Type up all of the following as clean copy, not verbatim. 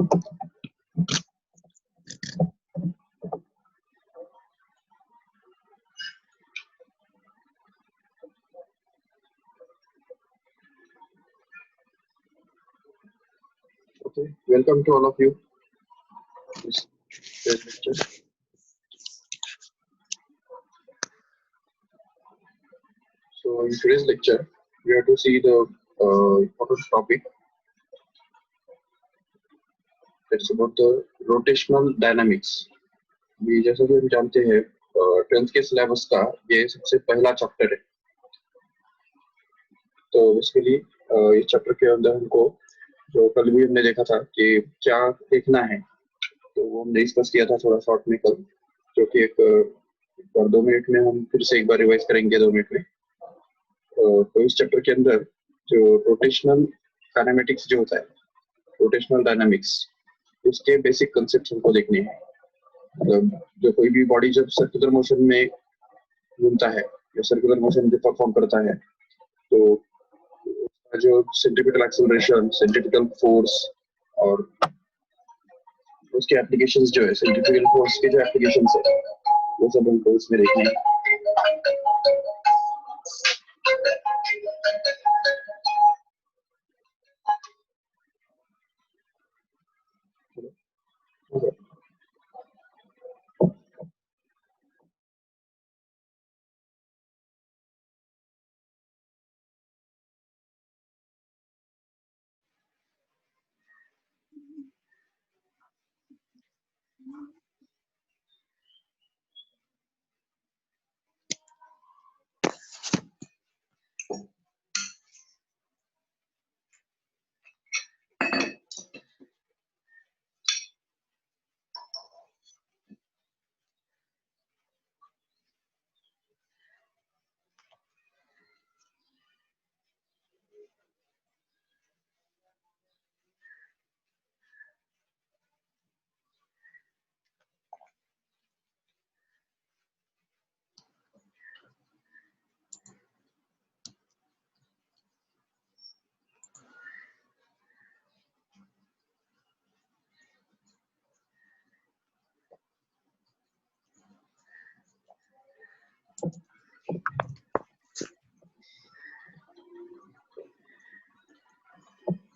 Okay, welcome to all of you. This lecture. So in today's lecture, we have to see the important topic that's about the rotational dynamics. भी जैसा कि हम जानते हैं 10th के syllabus का ये सबसे पहला चैप्टर है। तो बेसिकली इस चैप्टर के अंदर हमको जो कल भी हमने देखा था कि क्या देखना है, तो वो हमने डिस्कस किया था थोड़ा शॉर्ट में कल, जो कि एक 2 मिनट में हम फिर से एक बार रिवाइज करेंगे 2 मिनट में। तो इस चैप्टर के अंदर जो रोटेशनल काइनेमेटिक्स जो होता है, रोटेशनल डायनामिक्स, उसके बेसिक कंसेप्ट हमको देखने हैं। मतलब जो कोई भी बॉडी जब सर्कुलर मोशन में घूमता है या सर्कुलर मोशन जो परफॉर्म करता है, तो जो सेंट्रीपिटल एक्सेलरेशन, सेंट्रीपिटल फोर्स और उसके एप्लीकेशंस जो है, सेंट्रीपिटल फोर्स के जो एप्लीकेशंस है, वो सब हमको इसमें देखने हैं।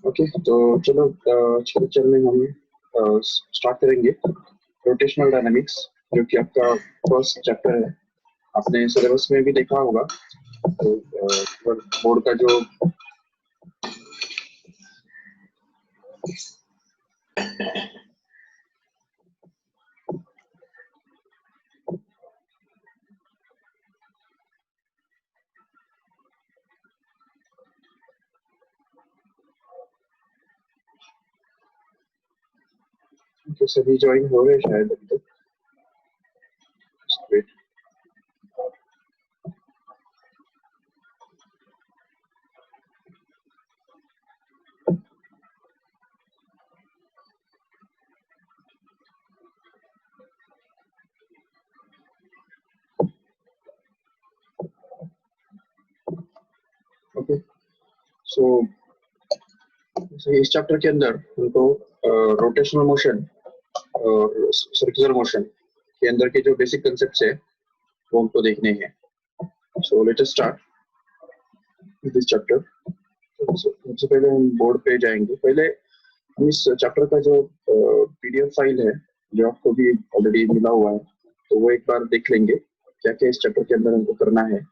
ओके, तो चलो लेक्चर में हम स्टार्ट करेंगे रोटेशनल डायनामिक्स, जो कि आपका फर्स्ट चैप्टर है। आपने सिलेबस में भी देखा होगा। तो बोर्ड का जो तो सभी ज्वाइन हो रहे शायद अभी तक। Great. ओके, सो इस चैप्टर के अंदर हमको रोटेशनल मोशन और सर्कुलर मोशन के अंदर के जो बेसिक कंसेप्ट्स है वो हमको देखने हैं। So let us start this chapter. सबसे पहले हम बोर्ड पे जाएंगे। पहले हम इस चैप्टर का जो पीडीएफ फाइल है, जो आपको भी ऑलरेडी मिला हुआ है, तो वो एक बार देख लेंगे क्या क्या इस चैप्टर के अंदर हमको करना है।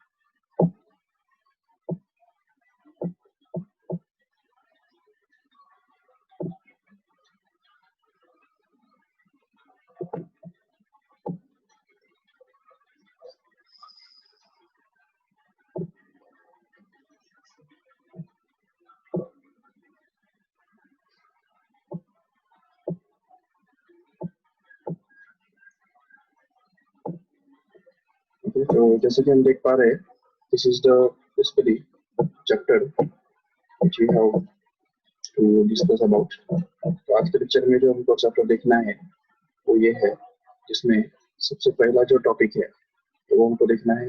तो जैसे कि हम देख पा रहे हैं, this is the basically chapter which we have to discuss about. तो आज के लेक्चर में जो हमको चैप्टर देखना है वो ये है, जिसमें सबसे पहला जो टॉपिक है तो वो हमको देखना है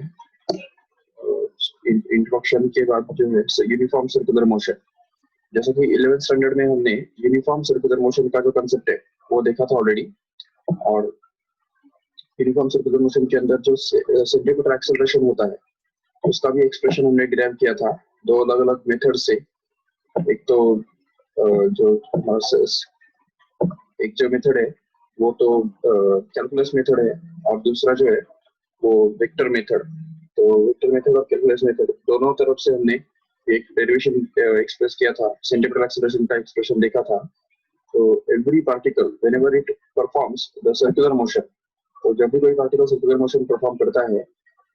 इंट्रोडक्शन के बाद जो है यूनिफॉर्म सर्कुलर मोशन। जैसे कि 11th स्टैंडर्ड में हमने यूनिफॉर्म सर्कुलर मोशन का जो कंसेप्ट है वो देखा था ऑलरेडी, और यूनिफॉर्म सर्कुलर मोशन के अंदर जो सेंट्रीपिटल एक्सेलरेशन होता है उसका भी एक्सप्रेशन हमने डिराइव किया था दो अलग अलग मेथड से। एक तो जो एक जो मेथड है वो तो कैलकुलस मेथड है, और दूसरा जो है वो वेक्टर मेथड। तो वेक्टर मेथड और कैलकुलस मेथड दोनों तरफ से हमने एक डेरिवेशन एक्सप्रेस किया था, सेंट्रीपिटल एक्सेलरेशन का एक्सप्रेशन देखा था। तो every particle whenever it performs the circular motion, तो जब भी कोई पार्टिकल सर्कुलर मोशन परफॉर्म करता है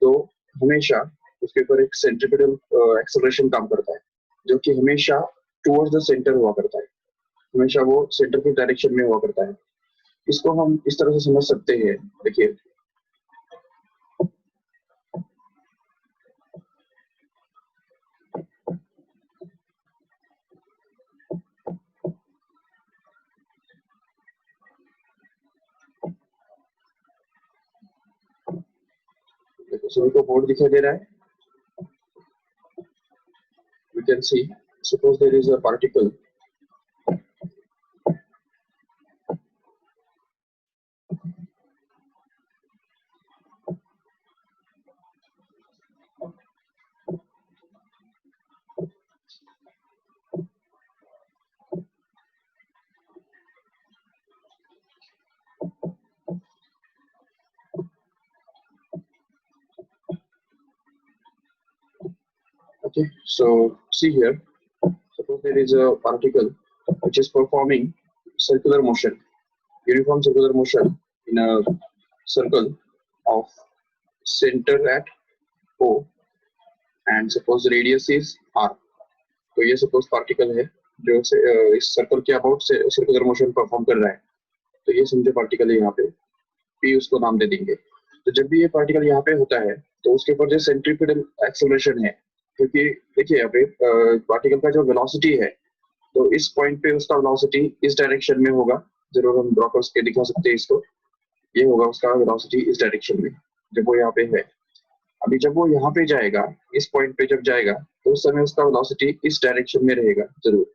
तो हमेशा उसके ऊपर एक सेंट्रीपिटल एक्सेलरेशन काम करता है, जो कि हमेशा टुवर्ड्स द सेंटर हुआ करता है, हमेशा वो सेंटर की डायरेक्शन में हुआ करता है। इसको हम इस तरह से समझ सकते हैं, देखिए सभी को बोर्ड दिखाई दे रहा है। We can see, suppose there is a particle okay, so see here, suppose there is a particle which is performing circular motion, uniform circular motion in a circle of center at O, and suppose radius is R। तो ये suppose particle है जो इस circle के about से circular motion perform कर रहा है। तो ये समझो पार्टिकल है, यहाँ पे P उसको नाम दे देंगे। तो जब भी ये पार्टिकल यहाँ पे होता है तो उसके ऊपर जो सेंट्रीपिटल एक्सेलरेशन है, क्योंकि देखिए यहाँ पे पार्टिकल का जो वेलोसिटी है, तो इस पॉइंट पे उसका वेलोसिटी इस डायरेक्शन में होगा, जरूर हम ड्रॉ करके दिखा सकते हैं इसको। ये होगा उसका वेलोसिटी इस डायरेक्शन में जब वो यहाँ पे है। अभी जब वो यहाँ पे जाएगा, इस पॉइंट पे जब जाएगा तो उस समय उसका वेलोसिटी इस डायरेक्शन में रहेगा जरूर,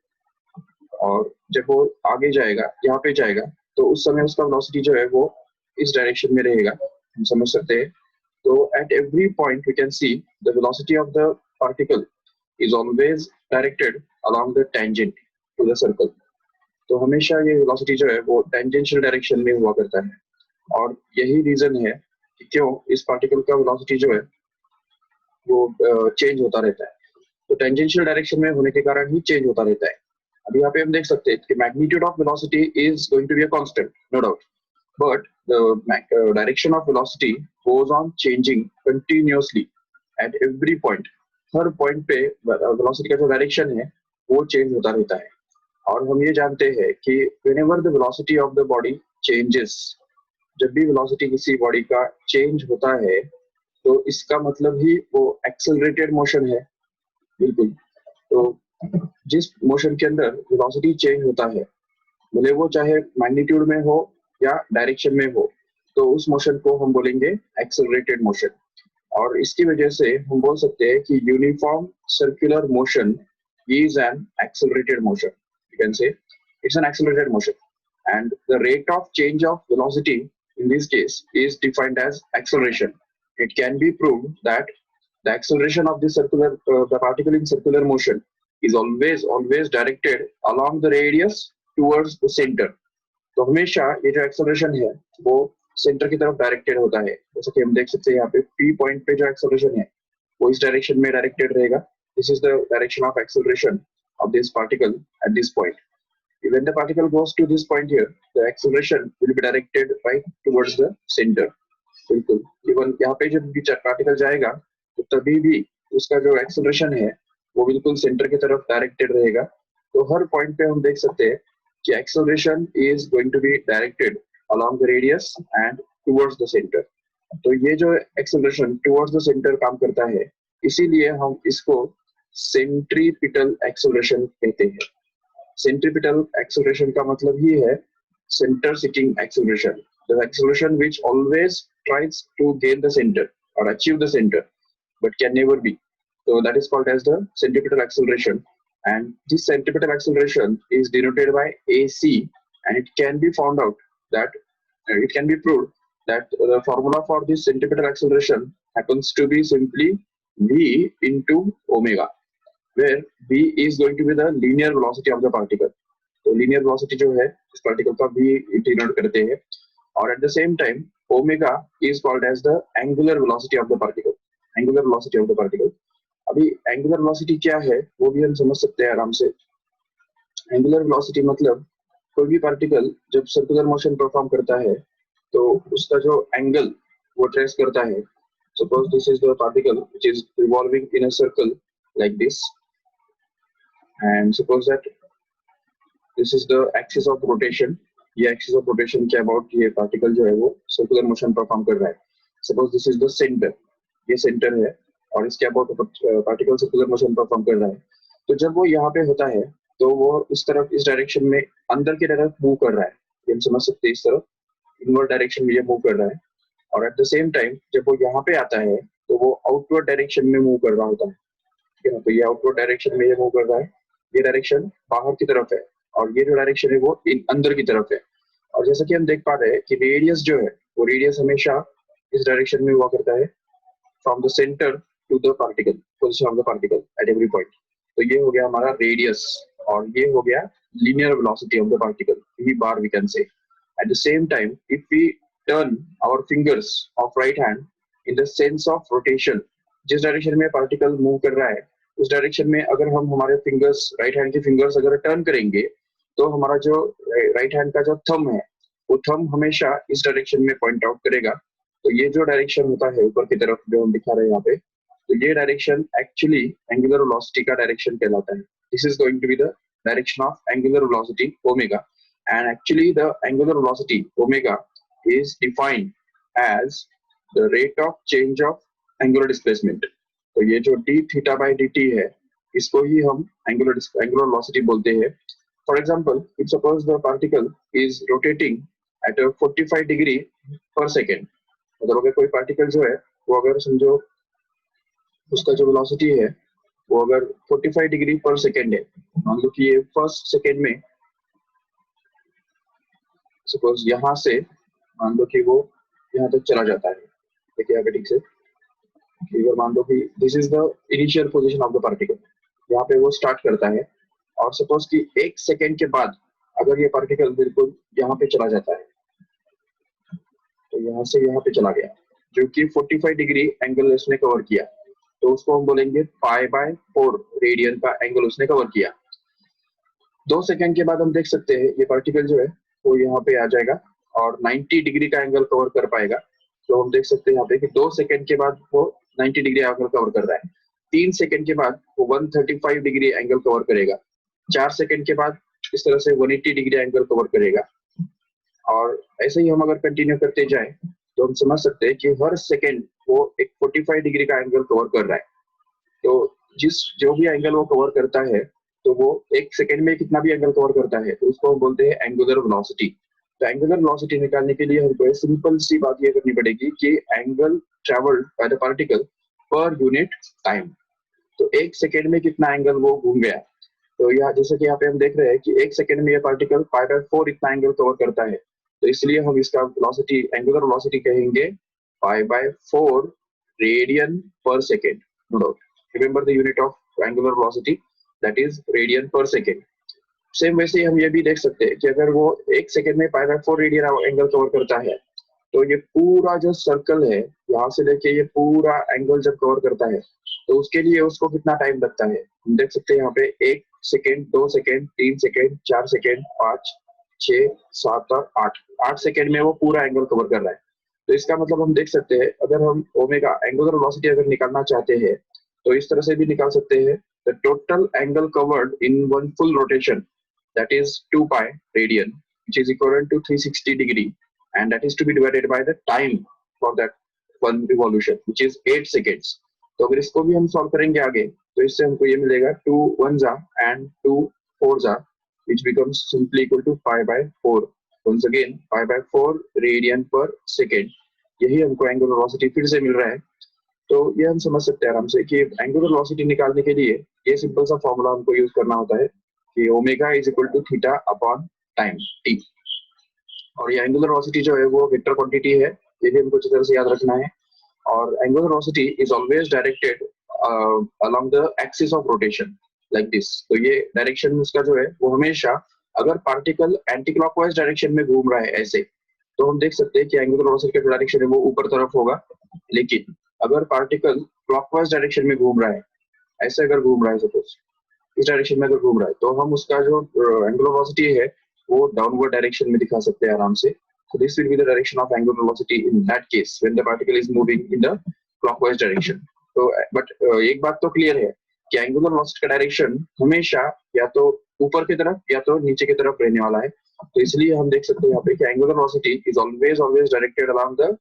और जब वो आगे जाएगा, यहाँ पे जाएगा, तो उस समय उसका वेलोसिटी जो है वो इस डायरेक्शन में रहेगा, हम समझ सकते हैं। तो at every point we can see the velocity of the particle is always directed along the tangent to the circle। तो हमेशा ये वेलोसिटी जो है वो टेंजेंशियल डायरेक्शन में हुआ करता है, और यही रीजन है कि क्यों इस पार्टिकल का वेलोसिटी जो है वो चेंज होता रहता है। तो टेंजेंशियल डायरेक्शन में होने के कारण ही चेंज होता रहता है। अभी यहाँ पे हम देख सकते हैं कि magnitude of velocity is going to be a constant, no doubt, but the direction of velocity goes on changing continuously at every point। Her point पे वेलोसिटी का जो डायरेक्शन है वो चेंज होता रहता है। और हम ये जानते हैं कि whenever the velocity of the body changes, जब भी वेलोसिटी किसी बॉडी का चेंज होता है तो इसका मतलब ही वो एक्सेलरेटेड मोशन है। बिल्कुल। तो जिस मोशन के अंदर वेलोसिटी चेंज होता है, भले वो चाहे मैग्नीट्यूड में हो या डायरेक्शन में हो, तो उस मोशन को हम बोलेंगे एक्सेलरेटेड मोशन। और इसकी वजह से हम बोल सकते हैं कि uniform circular motion is an accelerated motion। You can say it's an accelerated motion, and the rate of change of velocity in this case is defined as acceleration। It can be proved that the acceleration of the particle in circular motion is always directed along the radius towards the center। तो हमेशा ये जो acceleration है वो centre की तरफ directed होता है। जैसे कि हम देख सकते हैं यहाँ पे P पॉइंट पे जो एक्सेलरेशन है वो इस डायरेक्शन में डायरेक्टेड रहेगा। This is the direction of acceleration of this particle at this point. When the particle goes to this point here, the acceleration will be directed right towards the center। बिल्कुल, even यहाँ पे जब भी particle जाएगा तो तभी भी उसका जो एक्सेलरेशन है वो बिल्कुल सेंटर की तरफ डायरेक्टेड रहेगा। तो हर पॉइंट पे हम देख सकते हैं कि acceleration is going to be directed along the radius and towards the center। तो ये जो एक्सेलरेशन towards the center काम करता है, इसीलिए हम इसको सेंट्रीपिटल एक्सेलरेशन कहते हैं। सेंट्रीपिटल एक्सेलरेशन का मतलब ही है center seeking acceleration, the acceleration which always tries to gain the center or achieve the center but can never be। So that is called as the centripetal acceleration, and this centripetal acceleration is denoted by AC, and it can be found out that it can be proved that the formula for this centripetal acceleration happens to be simply v into omega, where v is going to be the linear velocity of the particle. तो linear velocity जो है इस particle का v denote करते हैं, और at the same time omega is called as the angular velocity of the particle. angular velocity of the particle. अभी angular velocity क्या है वो भी हम समझ सकते हैं आराम से. एंगुलर वेलोसिटी मतलब कोई भी पार्टिकल जब सर्कुलर मोशन परफॉर्म करता है तो उसका जो एंगल वो ट्रेस करता है. Suppose this is the particle which is revolving in a circle like this, and suppose that this is the axis of rotation. ये एक्सिस ऑफ रोटेशन के अबाउट ये पार्टिकल जो है वो सर्कुलर मोशन परफॉर्म कर रहा है. Suppose this is the centre, ये सेंटर है और इसके about particle circular motion perform कर रहा है. तो जब वो यहाँ पे होता है तो वो इस तरफ, इस डायरेक्शन में अंदर की तरफ मूव कर रहा है. ये हम समझ सकते हैं इस तरफ इनवर्ड डायरेक्शन में ये मूव कर रहा है. और एट द सेम टाइम जब वो यहाँ पे आता है तो वो आउटवर्ड डायरेक्शन में मूव कर रहा होता है. ठीक है, तो ये आउटवर्ड डायरेक्शन में ये मूव कर रहा है. ये डायरेक्शन बाहर की तरफ है और ये जो डायरेक्शन है वो अंदर की तरफ है. और जैसा कि हम देख पा रहे हैं कि रेडियस जो है वो रेडियस हमेशा इस डायरेक्शन में हुआ करता है, from the centre to the particle, position of the particle at every point. तो ये हो गया हमारा रेडियस और ये हो गया linear velocity of the particle, v bar we can say. At the same time, if we turn our fingers of right hand in the sense of rotation, जिस डायरेक्शन में पार्टिकल मूव कर रहा है उस डायरेक्शन में अगर हम हमारे फिंगर्स, राइट हैंड के फिंगर्स अगर टर्न करेंगे तो हमारा जो राइट हैंड का जो थंब है वो थंब हमेशा इस डायरेक्शन में पॉइंट आउट करेगा. तो ये जो डायरेक्शन होता है ऊपर की तरफ जो हम दिखा रहे हैं यहाँ पे, तो ये डायरेक्शन एक्चुअली एंगुलर वेलोसिटी का डायरेक्शन कहलाता है. This is going to be the direction of angular velocity omega, and actually the angular velocity omega is defined as the rate of change of angular displacement. तो ये जो d theta by dt है इसको ही हम angular velocity बोलते हैं. For example, if suppose the particle is rotating at a 45 degree per second, मतलब अगर कोई पार्टिकल जो है वो अगर समझो उसका जो वेलोसिटी है वो अगर 45 डिग्री पर सेकेंड है, मान लो कि ये फर्स्ट सेकेंड में सपोज यहाँ से मान लो कि वो यहाँ तक चला जाता है. देखिए यहाँ पे ठीक से अगर मान लो कि this is the initial position of the particle, यहाँ पे वो स्टार्ट करता है और सपोज कि एक सेकेंड के बाद अगर ये पार्टिकल बिल्कुल यहाँ पे चला जाता है, तो यहाँ से यहाँ पे चला गया जो कि 45 डिग्री एंगल इसने कवर किया, तो उसको हम बोलेंगे π/4 रेडियन का एंगल उसने कवर किया. 2 सेकंड के बाद हम देख सकते हैं ये पार्टिकल जो है वो यहाँ पे आ जाएगा और 90 डिग्री का एंगल कवर कर पाएगा. तो हम देख सकते हैं यहाँ पे कि 2 सेकंड के बाद वो 90 डिग्री एंगल कवर कर रहा है. 3 सेकंड के बाद वो 135 डिग्री एंगल कवर करेगा. 4 सेकंड के बाद इस तरह से 180 डिग्री एंगल कवर करेगा. और ऐसे ही हम अगर कंटिन्यू करते जाएं तो हम समझ सकते हैं कि हर सेकंड वो एक 45 डिग्री का एंगल कवर कर रहा है. तो जो भी एंगल वो कवर करता है तो वो एक सेकंड में कितना भी एंगल कवर करता है तो उसको हम बोलते हैं एंगुलर वेलोसिटी. तो एंगुलर वेलोसिटी निकालने के लिए हमको सिंपल सी बात ये करनी पड़ेगी कि angle travelled by the particle per unit time. तो एक सेकंड में कितना एंगल वो घूम गया. तो यहाँ जैसे कि यहाँ पे हम देख रहे हैं कि एक सेकंड में ये पार्टिकल π/4 इतना एंगल कवर करता है, तो इसलिए हम इसका वेलोसिटी, एंगुलर वेलोसिटी कहेंगे π/4 radian per second. No doubt, remember the unit of angular velocity, that is radian per second. Same वैसे हम ये भी देख सकते हैं कि अगर वो एक सेकेंड में π/4 रेडियन एंगल कवर करता है तो ये पूरा जो सर्कल है यहाँ से देखिए ये पूरा एंगल जब कवर करता है तो उसके लिए उसको कितना टाइम लगता है. हम देख सकते हैं यहाँ पे 1 सेकेंड, 2 सेकेंड, 3 सेकेंड, 4 सेकेंड, 5, 6, 7 और 8 सेकेंड में वो पूरा एंगल कवर कर रहा है. तो इसका मतलब हम देख सकते हैं अगर हम ओमेगा एंगुलर वेलोसिटी अगर निकालना चाहते हैं तो इस तरह से भी निकाल सकते हैं. The total angle covered in one full rotation, that is 2π radian, which is equivalent to 360 degree, and that is to be divided by the time for that one revolution, which is 8 seconds. तो अगर इसको भी हम solve करेंगे आगे तो इससे हमको ये मिलेगा 2 1s and 2 4s, which becomes simply equal to π/4. once again π/4 radian per second. यही हमको एंगुलर वेलोसिटी फिर से मिल रहा है. तो ये हम समझ सकते हैं आराम से कि एंगुलर वेलोसिटी निकालने के लिए ये सिंपल सा फॉर्मूला हमको यूज करना होता है कि omega is equal to theta upon time T. और ये एंगुलर वेलोसिटी जो है वो वेक्टर क्वांटिटी है, ये भी हमको अच्छी तरह से याद रखना है। और angular velocity is always directed along the axis of rotation like this. तो ये डायरेक्शन उसका जो है वो हमेशा, अगर पार्टिकल एंटी क्लॉकवाइज डायरेक्शन में घूम रहा है ऐसे, तो हम देख सकते हैं कि एंगुलर वेलोसिटी का डायरेक्शन है वो ऊपर तरफ होगा। लेकिन अगर पार्टिकल क्लॉकवाइज डायरेक्शन में घूम रहा है, ऐसे अगर घूम रहा है सपोज, इस डायरेक्शन में अगर घूम रहा है, तो हम उसका जो एंगुलर वेलोसिटी है वो डाउनवर्ड डायरेक्शन में दिखा सकते हैं आराम से। So this will be the direction of angular velocity in that case when the particle is moving in the clockwise direction. तो but एक बात तो क्लियर है कि एंगुलर वेलोसिटी का डायरेक्शन हमेशा या तो ऊपर की तरफ या तो नीचे की तरफ रहने वाला है। तो इसलिए हम देख सकते हैं यहाँ पे कि angular velocity is always directed along the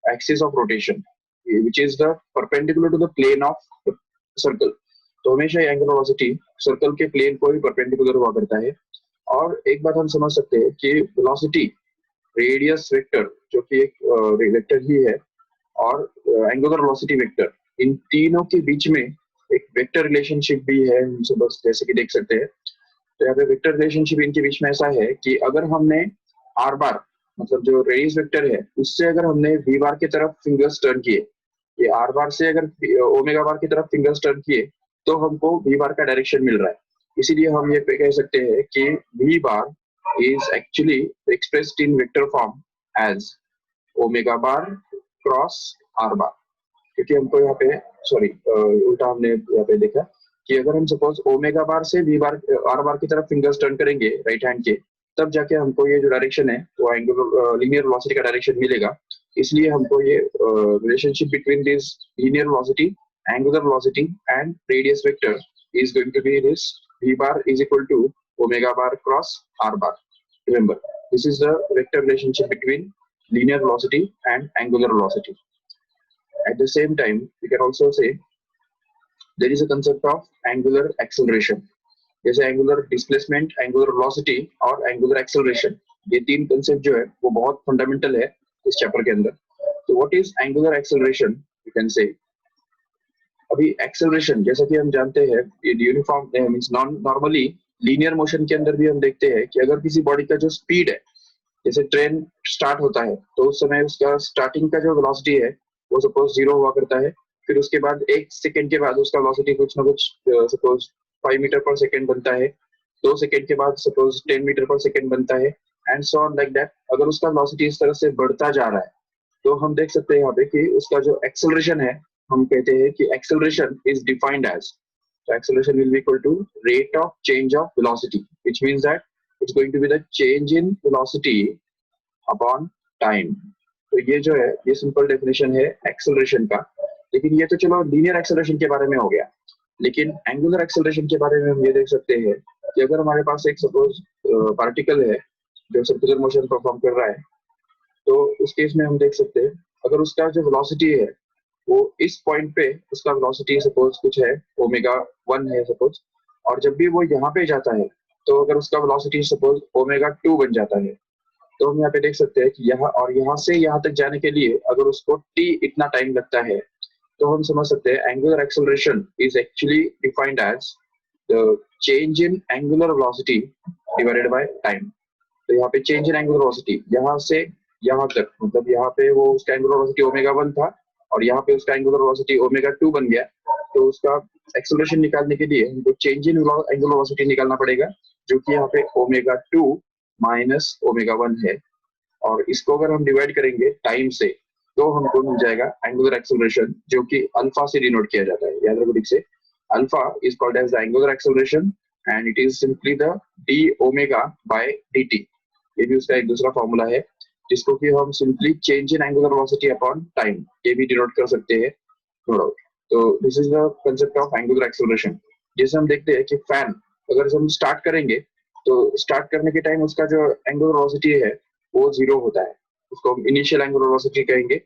axis of rotation which is the perpendicular to the plane of circle। तो हमेशा ये एंगुलर वेलोसिटी सर्कल के प्लेन को ही परपेंडिकुलर हुआ करता है। और एक बात हम समझ सकते हैं कि वेलोसिटी, रेडियस वेक्टर जो कि एक वेक्टर ही है, और एंगुलर वेलोसिटी वेक्टर, इन तीनों के बीच में एक वेक्टर रिलेशनशिप भी है। हम बस जैसे कि देख सकते हैं, तो यहाँ पे वेक्टर रिलेशनशिप इनके बीच में ऐसा है कि अगर हमने आर बार, मतलब जो रेडियस वेक्टर है, उससे अगर हमने वी बार की तरफ फिंगर्स टर्न किए, ये आर बार से अगर ओमेगा बार की तरफ फिंगर्स टर्न किए, तो हमको वी बार का डायरेक्शन मिल रहा है। इसीलिए हम ये कह सकते हैं कि v bar is actually expressed in vector form as omega bar cross r bar। क्योंकि हमको यहाँ पे सॉरी उल्टा हमने यहाँ पे देखा कि अगर हम सपोज ओमेगा बार से वी बार आर बार की तरफ फिंगर्स टर्न करेंगे राइट हैंड के, तब जाके हमको ये जो डायरेक्शन है वो एंगुलर लीनियर वेलोसिटी का डायरेक्शन मिलेगा। इसलिए हमको ये relationship between this linear velocity, angular velocity and radius vector is going to be this v bar is equal to omega bar cross r bar। Remember, this is the vector relationship between linear velocity and angular velocity। At the same time, we can also say there is a concept of angular acceleration। जैसे angular displacement, angular velocity और angular acceleration, ये तीन concept जो है वो बहुत fundamental है इस chapter के अंदर। तो what is angular acceleration? You can say अभी एक्सेलरेशन, जैसा कि हम जानते हैं, uniform means normally linear motion के अंदर भी हम देखते हैं कि अगर किसी बॉडी का जो स्पीड है, जैसे ट्रेन स्टार्ट होता है तो उस समय उसका स्टार्टिंग का जो वेलोसिटी है वो सपोज 0 हुआ करता है। फिर उसके बाद 1 सेकंड के बाद उसका वेलोसिटी कुछ ना कुछ सपोज 5 मीटर पर सेकंड बनता है। 2 सेकंड के बाद सपोज 10 मीटर पर सेकंड बनता है, and so on like that. अगर उसका वेलोसिटी इस तरह से बढ़ता जा रहा है, तो हम देख सकते हैं यहाँ पे कि उसका जो एक्सेलरेशन है, हम कहते हैं कि acceleration is defined as, so acceleration will be equal to rate of change of velocity, which means that it's going to be the change in velocity upon time। तो ये जो है ये सिंपल डेफिनेशन है एक्सेलरेशन का। लेकिन ये तो चलो लीनियर एक्सेलरेशन के बारे में हो गया, लेकिन एंगुलर एक्सेलरेशन के बारे में हम ये देख सकते हैं कि अगर हमारे पास एक सपोज पार्टिकल है जो सर्कुलर मोशन परफॉर्म कर रहा है, तो उस केस में हम देख सकते हैं अगर उसका जो वेलोसिटी है वो इस पॉइंट पे, उसका वेलोसिटी सपोज कुछ है ओमेगा 1 है सपोज, और जब भी वो यहाँ पे जाता है तो अगर उसका वेलोसिटी सपोज ओमेगा 2 बन जाता है, तो हम यहाँ पे देख सकते हैं कि यहाँ और यहाँ से यहाँ तक जाने के लिए अगर उसको t इतना टाइम लगता है, तो हम समझ सकते हैं angular acceleration is actually defined as the change in angular velocity divided by time. तो यहाँ पे चेंज इन एंगुलर वेलोसिटी यहाँ से यहाँ तक, मतलब यहाँ पे वो उसका एंगुलर वेलोसिटी ओमेगा 1 था और यहाँ पे उसका एंगुलर वेलोसिटी ओमेगा 2 बन गया, तो उसका एक्सेलरेशन निकालने के लिए हमको चेंज इन एंगुलर वेलोसिटी निकालना पड़ेगा, जो कि यहाँ पे ओमेगा 2 माइनस ओमेगा 1 है। और इसको अगर हम डिवाइड करेंगे टाइम से, तो हमको मिल जाएगा एंगुलर एक्सेलरेशन, जो कि अल्फा से डिनोट किया जाता है। याद रखो ठीक से, alpha is called as the angular acceleration and it is simply the d omega by dt। ये भी उसका एक दूसरा फॉर्मूला है जिसको कि हम simply change in angular velocity upon time ये भी डिनोट कर सकते हैं, नो डाउट। तो this is the concept of angular acceleration. जैसे हम देखते हैं कि फैन अगर हम स्टार्ट करेंगे, तो स्टार्ट करने के टाइम उसका जो एंगुलर वेलोसिटी है वो 0 होता है, उसको हम इनिशियल एंगुलर वेलोसिटी कहेंगे।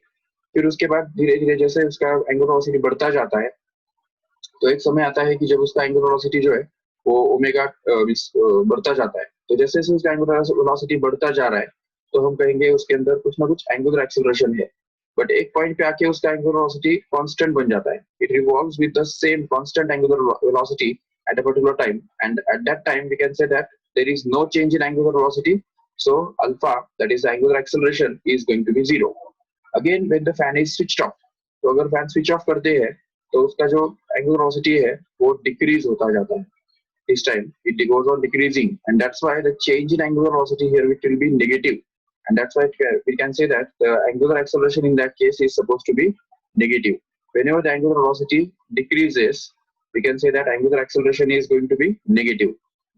फिर उसके बाद धीरे धीरे जैसे उसका एंगुलर वेलोसिटी बढ़ता जाता है, तो एक समय आता है कि जब उसका एंगुलर वेलोसिटी जो है वो ओमेगा बढ़ता जाता है। तो जैसे जैसे उसका एंगुलर वेलोसिटी बढ़ता जा रहा है, तो हम कहेंगे उसके अंदर कुछ ना कुछ एंगुलर एक्सेलरेशन है। बट एक पॉइंट पे आके उसका एंगुलर वेलोसिटी कांस्टेंट बन जाता है. It revolves with the same constant angular velocity at a particular time, and at that time we can say that there is no change in angular velocity, so alpha, that is the angular acceleration, is going to be 0. Again when the fan is switched off, तो अगर fan switch off करते हैं तो उसका जो angular velocity है वो decrease होता जाता है. This time it goes on decreasing, and that's why the change in angular velocity here it will be negative, and that's why we can say that the angular acceleration in that case is supposed to be negative. Whenever the angular velocity decreases, we can say that angular acceleration is going to be negative.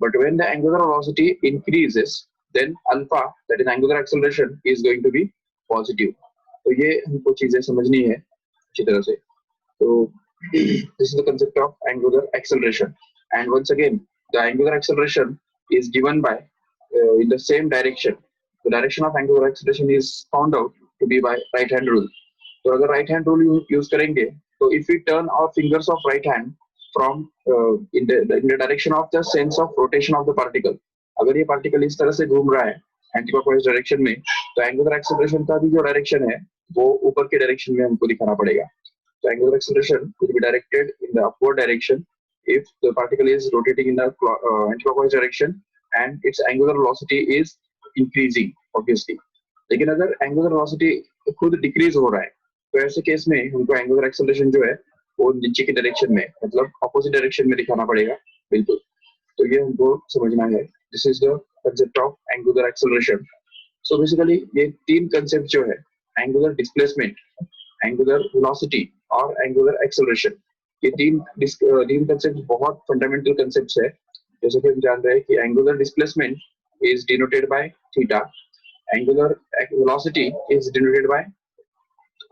But when the angular velocity increases, then alpha, that is angular acceleration, is going to be positive. तो ये हमको चीजें समझनी है अच्छी तरह से. So this is the concept of angular acceleration. And once again, the angular acceleration is given by in the same direction. The direction of angular acceleration is found out to be by right hand rule. तो अगर right hand rule use करेंगे, तो if we turn our fingers of right hand from in the direction of the sense of rotation of the particle, अगर ये particle इस तरह से घूम रहा है anti-clockwise direction में, तो angular acceleration का भी जो direction है वो ऊपर के direction में हमको दिखाना पड़ेगा. So angular acceleration will be directed in the upward direction if the particle is rotating in the anti-clockwise direction and its angular velocity is increasing obviously. लेकिन अगर angular velocity खुद decrease हो रहा है, तो ऐसे केस में हमको angular acceleration जो है वो नीचे की डायरेक्शन में, मतलब ऑपोजिट डायरेक्शन में दिखाना पड़ेगा. बिल्कुल, तो ये हमको समझना है. This is the concept of angular acceleration. So basically ये तीन कंसेप्ट जो है, एंगुलर डिस्प्लेसमेंट, एंगुलर वेलोसिटी और एंगुलर एक्सेलरेशन, ये तीन कंसेप्ट बहुत फंडामेंटल कंसेप्ट्स है. जैसे कि हम जान रहे हैं कि angular displacement is denoted by theta, angular velocity is denoted by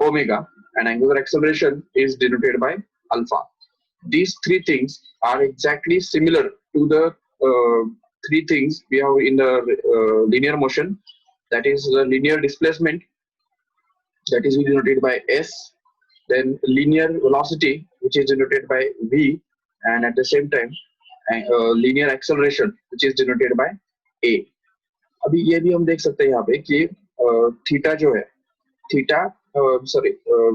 omega, and angular acceleration is denoted by alpha. These three things are exactly similar to the three things we have in the linear motion, that is the linear displacement, that is denoted by s, then linear velocity which is denoted by v, and at the same time linear acceleration which is denoted by a. अभी ये भी हम देख सकते हैं यहाँ पे कि थीटा जो है, थीटा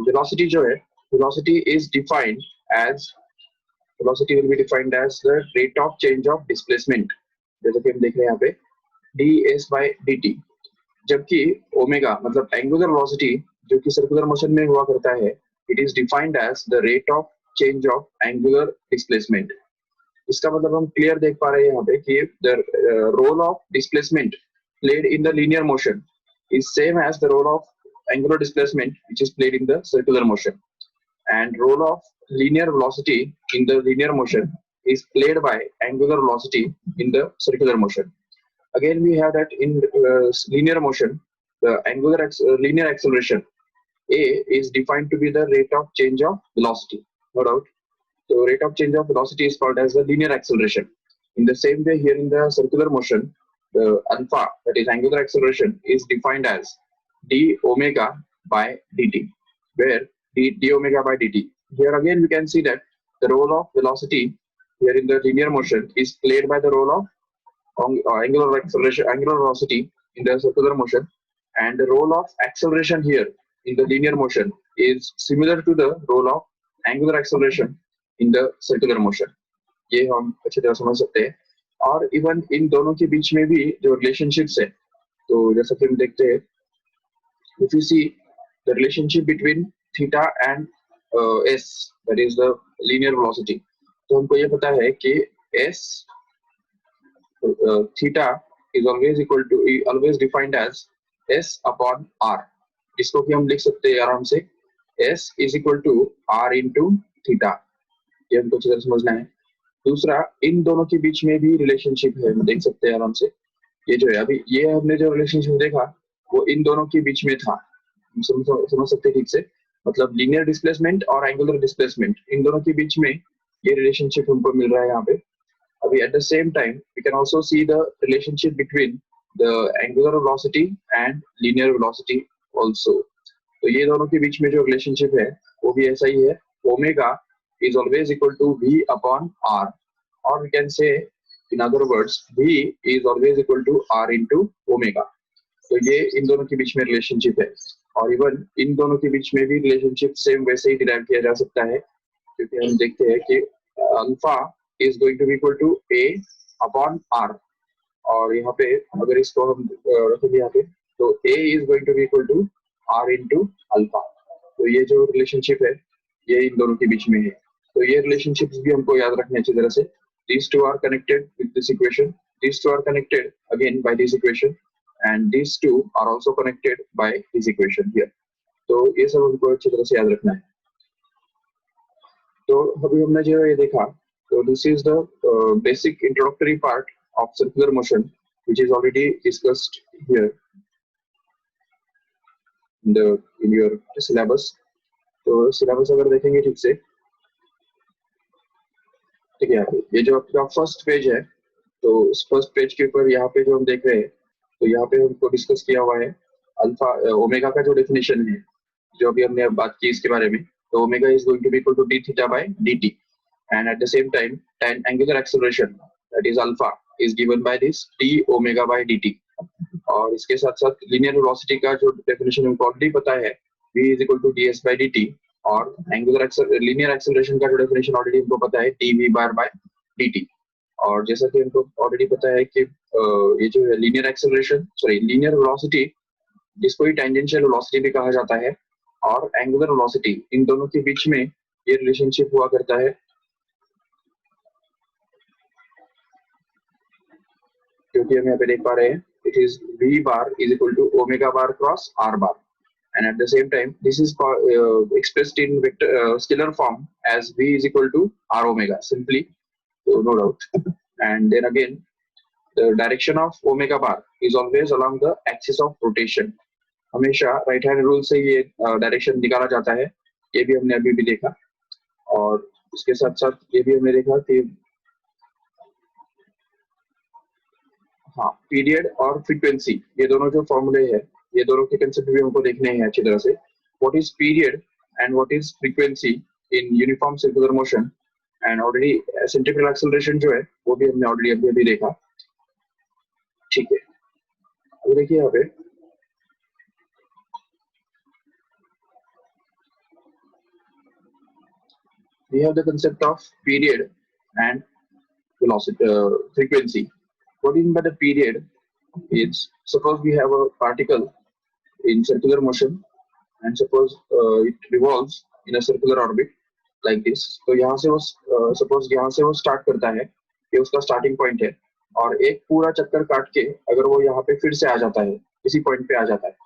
velocity जो है, velocity is defined as, velocity will be defined as the rate of change of displacement, जैसे कि हम देख रहे हैं यहाँ पे ds by dt. जबकि ओमेगा मतलब एंगुलर वेलोसिटी जो कि सर्कुलर मोशन में हुआ करता है, it is defined as the rate of change of angular displacement. इसका मतलब हम क्लियर देख पा रहे हैं यहाँ पे कि the role of displacement played in the linear motion is same as the role of angular displacement which is played in the circular motion, and role of linear velocity in the linear motion is played by angular velocity in the circular motion. Again we have that in linear motion, the linear acceleration a is defined to be the rate of change of velocity, no doubt. So rate of change of velocity is called as the linear acceleration. In the same way here in the circular motion, the alpha, that is angular acceleration, is defined as d omega by dt, where d omega by dt. Here again we can see that the role of velocity here in the linear motion is played by the role of angular acceleration, angular velocity in the circular motion, and the role of acceleration here in the linear motion is similar to the role of angular acceleration in the circular motion. ये हम अच्छी तरह समझ सकते हैं. और even in दोनों के बीच में भी जो रिलेशनशिप्स है, तो जैसा कि हम देखते हैं, if you see the relationship between theta and s, that is the linear velocity, तो हमको ये पता है कि s theta is always defined as s upon r, जिसको कि हम लिख सकते हैं आराम से s is equal to r into theta. ये हमको अच्छी तरह समझना है. दूसरा, इन दोनों के बीच में भी रिलेशनशिप है, हम देख सकते हैं आराम से. ये जो है अभी ये हमने जो रिलेशनशिप देखा वो इन दोनों के बीच में था, समझ सकते हैं ठीक से. मतलब लीनियर डिस्प्लेसमेंट और एंगुलर डिस्प्लेसमेंट, इन दोनों के बीच में ये रिलेशनशिप हमको मिल रहा है यहाँ पे. अभी at the same time we can also see the relationship between the angular velocity and linear velocity also. तो ये दोनों के बीच में जो रिलेशनशिप है वो भी ऐसा ही है. Omega is always equal to v upon r, or we can say in other words v is always equal to r into omega. तो ये इन दोनों के बीच में रिलेशनशिप है. और इवन इन दोनों के बीच में भी रिलेशनशिप सेम वैसे ही डिराइव किया जा सकता है, क्योंकि हम देखते हैं कि alpha is going to be equal to a upon r, और यहाँ पे अगर इसको हम रखेंगे यहाँ पे, तो a is going to be equal to r into alpha. तो ये जो रिलेशनशिप है ये इन दोनों के बीच में है। तो ये रिलेशनशिप्स भी हमको याद रखने अच्छी तरह से। These two are connected with this equation. These two are connected again by this equation, and these two are also connected by this equation here. तो ये सब हमको अच्छी तरह से याद रखना है। तो अभी हमने जो ये देखा, तो this is the basic introductory part of circular motion, which is already discussed here in your syllabus. तो syllabus अगर देखेंगे ठीक से, ठीक है, ये जो आपका फर्स्ट पेज है, तो इस फर्स्ट पेज के ऊपर यहाँ पे जो हम देख रहे हैं, तो यहाँ पे हमको डिस्कस किया हुआ है अल्फा ओमेगा का जो डेफिनेशन है, जो अभी हमने बात की इसके बारे में। तो omega is going to be equal to d theta by dt, and at the same time tan angular acceleration that is alpha is given by this d omega by dt। और इसके साथ साथ लीनियर वेलोसिटी का जो definition हमको already पता है, v is equal to ds by dt, और एंगुलर लीनियर एक्सेलरेशन का जो डेफिनेशन ऑलरेडी हमको पता है dv बार बाय dt। और जैसा कि हमको ऑलरेडी पता है कि ये जो है linear acceleration, sorry linear velocity, जिसको ही टेंजेंशियल वेलोसिटी भी कहा जाता है, और एंगुलर वेलोसिटी, इन दोनों के बीच में ये रिलेशनशिप हुआ करता है, क्योंकि हम यहाँ पे देख पा रहे हैं it is v bar is equal to omega bar cross r bar, and at the same time this is expressed in vector scalar form as v is equal to r omega simply, so no doubt. And then again the direction of omega bar is always along the axis of rotation, हमेशा right hand rule से ये direction निकाला जाता है, ये भी हमने अभी भी देखा। और इसके साथ साथ ये भी हमने देखा कि हाँ, पीरियड और फ्रीक्वेंसी, ये दोनों जो फॉर्मूले है, ये दोनों के कंसेप्ट भी हमको देखने हैं अच्छी तरह से। What is period and what is frequency in uniform circular motion, and already centrifugal acceleration जो है वो भी हमने ऑलरेडी अभी देखा। ठीक है, अब देखिए यहाँ पे we have the concept of period and velocity, frequency. What do you mean by the period? It's suppose we have a particle in circular motion, and suppose it revolves in a circular orbit like this. तो यहाँ से वो suppose यहाँ से वो start करता है, ये उसका starting point है, और एक पूरा चक्कर काट के अगर वो यहाँ पे फिर से आ जाता है, इसी पॉइंट पे आ जाता है,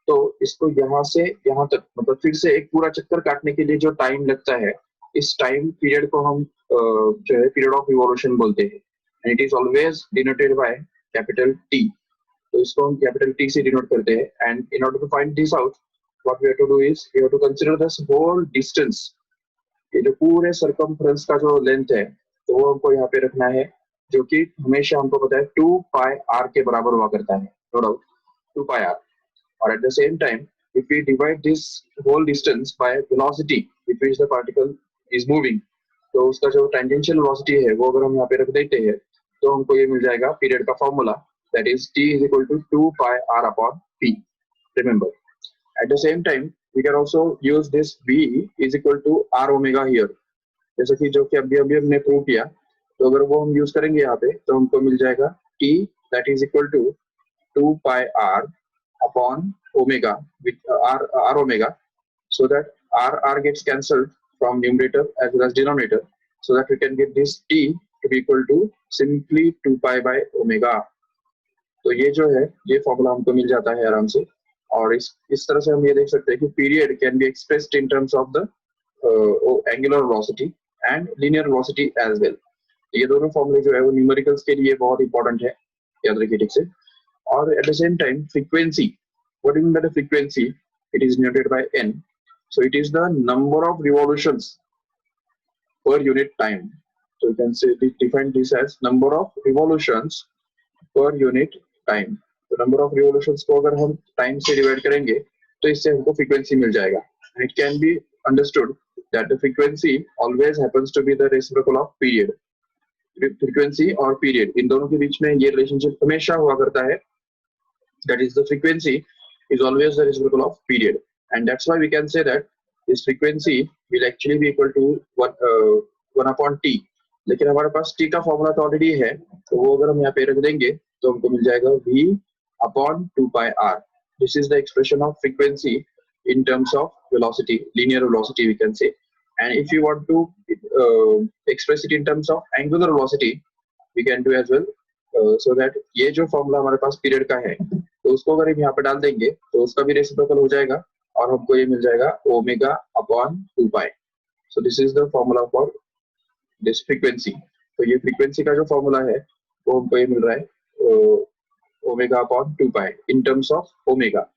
तो इसको यहाँ से यहाँ तक, मतलब फिर से एक पूरा चक्कर काटने के लिए जो टाइम लगता है, इस टाइम पीरियड को हम जो है पीरियड ऑफ रिवॉल्यूशन बोलते हैं, and it is always denoted by capital T. तो इसको हम कैपिटल टी से डिनोट करते हैं, and in order to find this out, what we have to do is we have to consider this whole distance, ये जो पूरे circumference का जो लेंथ है, तो वो हमको यहाँ पे रखना है, जो कि हमेशा हमको पता है 2 पाई r के बराबर हुआ करता है, नो डाउट 2 पाई r। और at the same time if we divide this whole distance by velocity with which the particle is moving, तो उसका जो tangential velocity है वो अगर हम यहाँ पे रख देते हैं, तो हमको ये मिल जाएगा पीरियड का formula, that is t is equal to 2 pi r upon p, remember. At the same time we can also use this v is equal to r omega here, जैसे कि जो कि अभी अभी हमने प्रूव किया, तो अगर वो हम यूज करेंगे यहाँ पे, तो हमको मिल जाएगा t that is equal to 2 pi r upon omega with r omega, so that r gets cancelled from numerator as well as denominator, so that we can get this t to be equal to simply 2 pi by omega. तो ये जो है ये formula हमको मिल जाता है आराम से, और इस तरह से हम ये देख सकते हैं कि period can be expressed in terms of the angular velocity and linear velocity as well. ये दोनों फॉर्मूले जो है वो न्यूमेरिकल्स के लिए बहुत इंपॉर्टेंट है, याद रखिए ठीक से। Or at the same time frequency, what do you mean by the frequency? It is denoted by n, so it is the number of revolutions per unit time. So you can say define this as number of revolutions per unit time. तो number of revolutions को अगर हम time से divide करेंगे, तो इससे हमको frequency मिल जाएगा, and it can be understood that the frequency always happens to be the reciprocal of period. Frequency और period इन दोनों के बीच में ये relationship हमेशा हुआ करता है, that is the frequency is always the reciprocal of period, and that's why we can say that this frequency will actually be equal to 1 upon t. लेकिन हमारे पास t का फॉर्मूला तो ऑलरेडी है, तो वो अगर हम यहाँ पे रख देंगे तो हमको मिल जाएगा v upon 2 pi r. This is the expression of frequency in terms of velocity, linear velocity we can say. And if you want to express it in terms of angular velocity, we can do as well. So that ये जो formula हमारे पास period का है, तो उसको अगर हम यहाँ पे डाल देंगे तो उसका भी रेसिप्रोकल हो जाएगा और हमको ये मिल जाएगा omega upon 2 pi. So this is the formula for this frequency. तो ये फ्रीक्वेंसी का जो फॉर्मूला है वो हमको ये मिल रहा है omega upon 2 pi in terms of omega.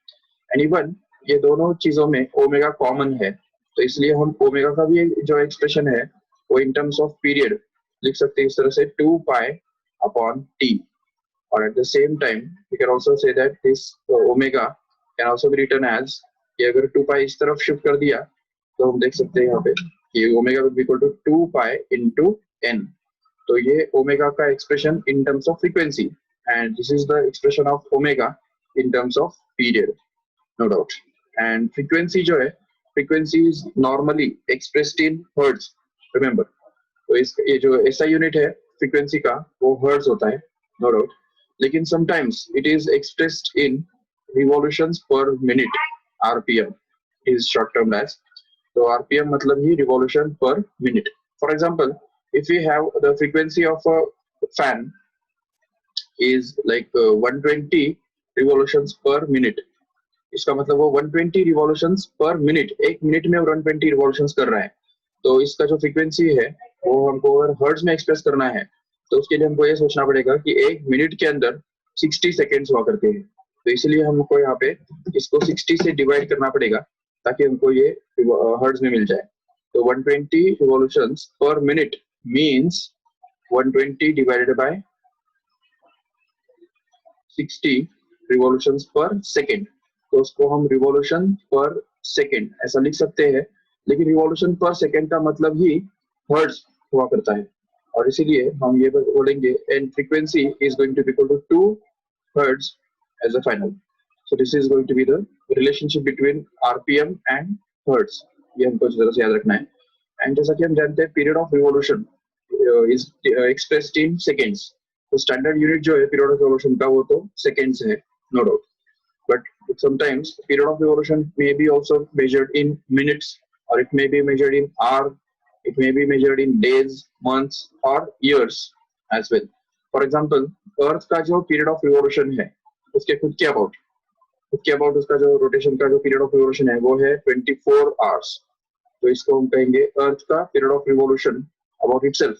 And even ये दोनों चीजों में ओमेगा कॉमन है, तो इसलिए हम ओमेगा का भी जो एक्सप्रेशन है वो इन टर्म्स ऑफ पीरियड लिख सकते हैं इस तरह से 2 पाई upon t. Or at the same time we can also say that this omega can also be written as, कि अगर 2 pi इस तरफ शिफ्ट कर दिया तो हम देख सकते हैं यहाँ पे कि omega will be equal to 2 pi into n. तो ये ओमेगा का expression in terms of frequency, and this is the expression of omega in terms of period, no doubt. And frequency जो है, frequency is normally expressed in hertz, remember. तो इस ये जो ऐसा यूनिट है फ्रीक्वेंसी का वो हर्ट्ज होता है, नो डाउट. लेकिन sometimes it is expressed in revolutions per minute, RPM is short term as. तो आरपीएम मतलब ही revolution per minute. For example, if we have the frequency of a fan is like 120 revolutions per minute, इसका मतलब वो 120 revolutions per minute, एक minute में 120 revolutions कर रहा है. तो इसका जो फ्रीक्वेंसी है वो हमको अगर हर्ट्ज में एक्सप्रेस करना है तो उसके लिए हमको ये सोचना पड़ेगा कि एक मिनट के अंदर 60 सेकेंड्स हुआ करते हैं. तो इसलिए हमको यहाँ पे इसको 60 से डिवाइड करना पड़ेगा ताकि हमको ये हर्ट्ज में मिल जाए. तो 120 revolutions per minute means 120 divided by 60 revolutions पर सेकेंड. तो उसको हम रिवॉल्यूशन पर सेकेंड ऐसा लिख सकते हैं, लेकिन रिवॉल्यूशन पर सेकेंड का मतलब ही हर्ट्ज हुआ करता है, और इसीलिए हम ये बोलेंगे and frequency is going to be equal to 2 hertz as a final. So this is going to be the relationship between RPM and hertz. ये हमको इस तरह से याद रखना है. एंड जैसा कि हम जानते हैं period of revolution is expressed in seconds. तो स्टैंडर्ड यूनिट जो है पीरियड ऑफ रिवॉल्यूशन का वो तो सेकेंड्स है, no doubt. But sometimes period of revolution may be also measured in minutes, or it may be measured in hour, it may be measured in days, months or years as well. For example, Earth का जो period of revolution है उसके खुद के about उसका जो rotation का जो period of revolution है वो है 24 hours. तो इसको हम कहेंगे Earth का period of revolution about itself.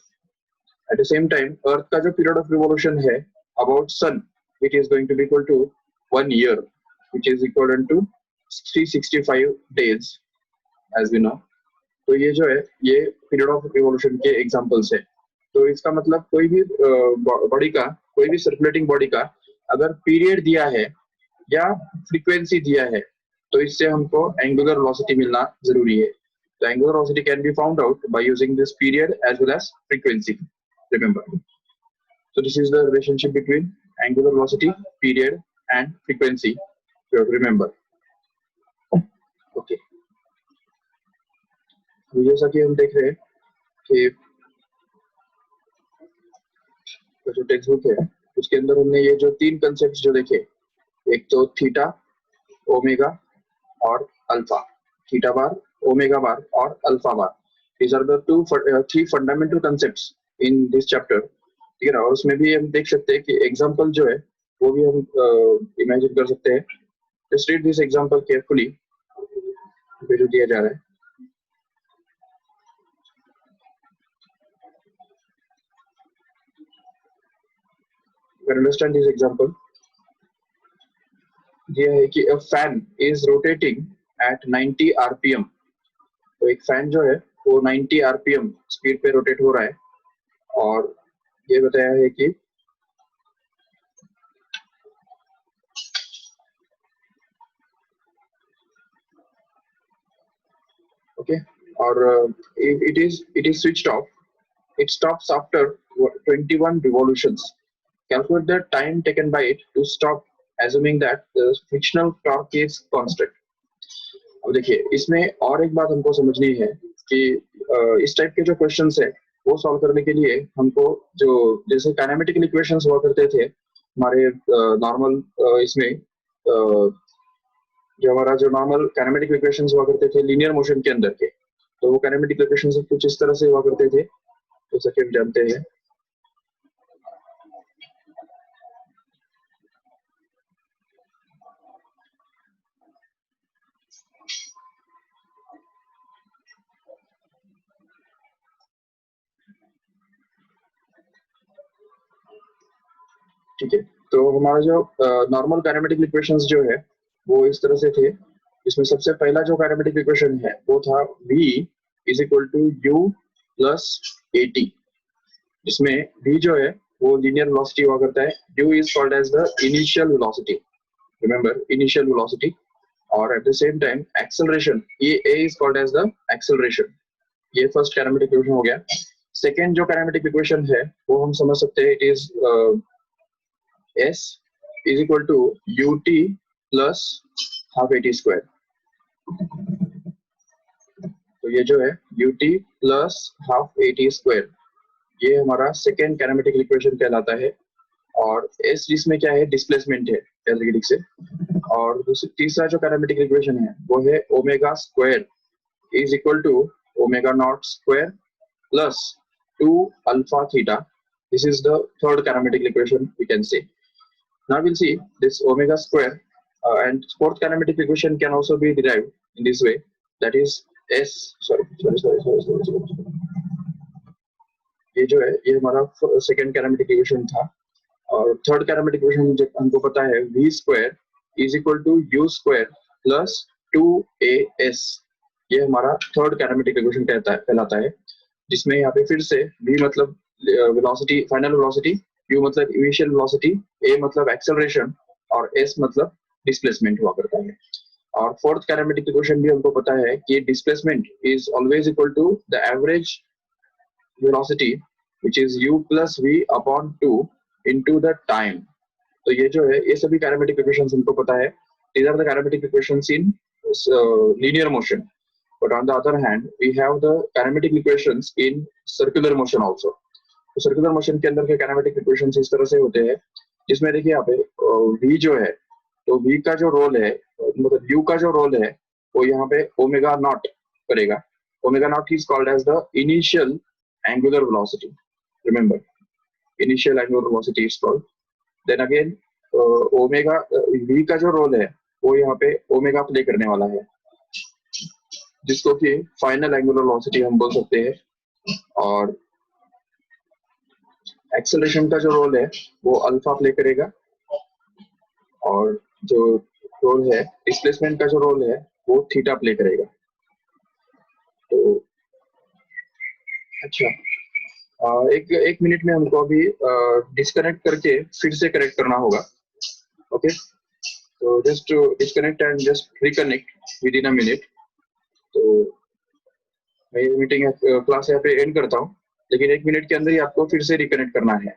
At the same time, Earth का जो period of revolution है about Sun, it is going to be equal to 1 year, which is equivalent to 365 days as we know. तो ये जो है ये period of revolution के examples है. तो इसका मतलब कोई भी बॉडी का, कोई भी सर्कुलेटिंग बॉडी का अगर पीरियड दिया है या फ्रीक्वेंसी दिया है तो इससे हमको एंगुलर वेलोसिटी मिलना जरूरी है. तो angular velocity can be found out by using this period as well as frequency, remember. So this is the relationship between angular velocity, period and frequency. You have to remember. Okay. तो जैसा कि हम देख रहे हैं कि जो text book है उसके अंदर हमने ये जो 3 कंसेप्ट जो देखे, एक तो थीटा, ओमेगा और अल्फा. थीटा बार, ओमेगा बार और alpha bar. These are the 3 fundamental concepts in this chapter. ठीक है ना. और उसमें भी हम देख सकते हैं कि एग्जांपल जो है वो भी हम इमेजिन कर सकते हैं. Just read this example carefully जो दिया जा रहा है. You understand this example. दिया है कि a fan is rotating at 90 rpm. तो एक फैन जो है वो 90 rpm स्पीड पे रोटेट हो रहा है, और ये बताया है कि okay, or it is switched off. It stops after 21 revolutions. Calculate the time taken by it to stop assuming that the frictional torque is constant. अब देखिए इसमें और एक बात हमको समझनी है कि इस टाइप के जो क्वेश्चंस है वो सॉल्व करने के लिए हमको जो जैसे काइनेमेटिकल इक्वेशंस हुआ करते थे हमारे नॉर्मल इसमें जो हमारा जो नॉर्मल काइनेमेटिक इक्वेशंस हुआ करते थे लीनियर मोशन के अंदर के, तो वो काइनेमेटिक इक्वेशंस कुछ इस तरह से हुआ करते थे जैसा कि हम जानते हैं। ठीक है, तो हमारा जो नॉर्मल काइनेमेटिक इक्वेशंस जो है वो इस तरह से थे। इसमें सबसे पहला जो काइनेमेटिक इक्वेशन है वो था v is equal to u plus at, जिसमें v जो है वो लीनियर वेलोसिटी हुआ करता है, u is called as the initial velocity, remember initial velocity, और at the same time acceleration a is called as the acceleration. ये first kinematic equation हो गया। सेकेंड जो काइनेमेटिक इक्वेशन है वो हम समझ सकते हैं, it is s is equal to ut plus half at square। तो ये जो है ut plus half at square ये हमारा सेकेंड काइनेमेटिक इक्वेशन कहलाता है, और s जिसमें क्या है डिस्प्लेसमेंट है कैलकुलेटिक से, और तीसरा जो काइनेमेटिक इक्वेशन है वो है omega square is equal to omega naught square plus 2 alpha theta. This is the third kinematic equation we can say. Now we'll see this omega square and fourth kinematic equation can also be derived in this way, that is s sorry ये जो है ये हमारा second kinematic equation था, और third kinematic equation जो हमको पता है v square is equal to u square plus 2as, ये हमारा थर्ड काइनेमेटिक इक्वेशन कहलाता है, जिसमें यहाँ पे फिर से v मतलब वेलोसिटी फाइनल वेलोसिटी, u मतलब इनिशियल वेलोसिटी, a मतलब एक्सेलरेशन और s मतलब डिस्प्लेसमेंट हुआ करता है। और फोर्थ काइनेमेटिक इक्वेशन भी हमको पता है कि displacement is always equal to the average velocity which is u plus v upon 2 into the time. तो ये जो है ये सभी काइनेमेटिक इक्वेशंस हमको पता है, these are the kinematic equations in linear motion, but on the other hand we have the kinematic equations in circular motion also। तो सर्कुलर मोशन के अंदर के काइनेमेटिक इक्वेशंस इस तरह से होते हैं, जिसमें देखिए यहाँ पे v जो है, तो v का जो रोल है मतलब u का जो रोल है वो यहाँ पे ओमेगा नॉट करेगा। Omega naught is called as the initial angular velocity, remember initial angular velocity is called. Then again omega v का जो रोल है वो यहाँ पे ओमेगा प्ले करने वाला है, जिसको कि फाइनल एंगुलर वेलोसिटी हम बोल सकते हैं। और एक्सेलरेशन का जो रोल है वो अल्फा प्ले करेगा, और जो रोल है डिस्प्लेसमेंट का जो रोल है वो थीटा प्ले करेगा। तो अच्छा एक मिनट में हमको अभी डिस्कनेक्ट करके फिर से कनेक्ट करना होगा। ओके, तो just disconnect and just reconnect with in a minute. तो मैं ये मीटिंग क्लास यहाँ पे एंड करता हूँ, लेकिन एक मिनट के अंदर ही आपको फिर से रिकनेक्ट करना है।